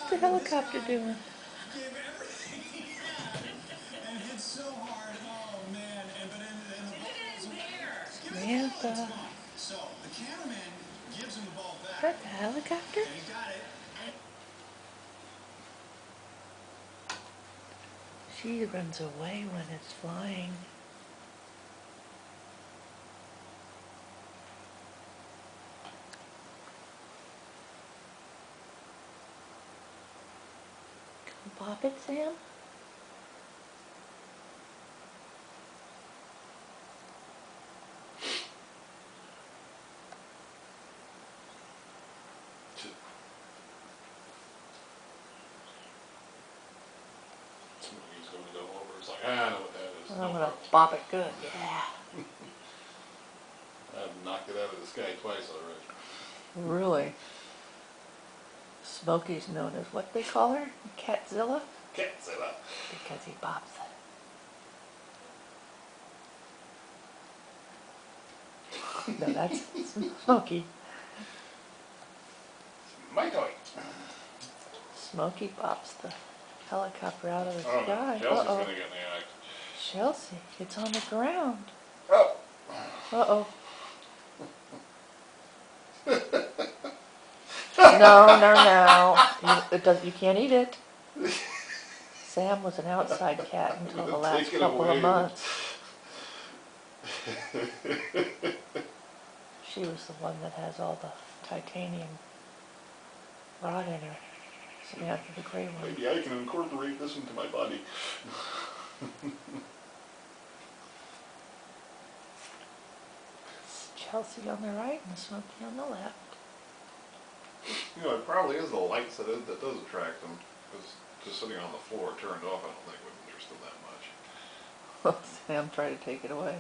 What's the helicopter doing? Gave everything he had and hit so hard. Oh man! But in the ball wasn't there. Give him the ball. It's Samantha. gone. So the cameraman gives him the ball Is back, that the helicopter? and he got it. She runs away when it's flying. Go pop it, Sam? He's going to go over. It's like, I know what that is. I'm No gonna problem. pop it good, yeah. I've knocked it out of the sky twice already. Really? Smokey's known as what they call her? Catzilla? Catzilla. Because he pops it. No, that's Smokey. My toy. Smokey pops the helicopter out of the Oh, sky. Chelsea's Uh-oh. going to get in the act. Chelsea, it's on the ground. Oh. Uh-oh. No. You can't eat it. Sam was an outside cat until the last Take it couple away. of months. She was the one that has all the titanium rod in her. Samantha, the gray one. Maybe I can incorporate this into my body. Chelsea on the right and Smokey on the left. You know, it probably is the lights that does attract them. Because just sitting on the floor turned off, I don't think would interest them that much. Sam tried to take it away.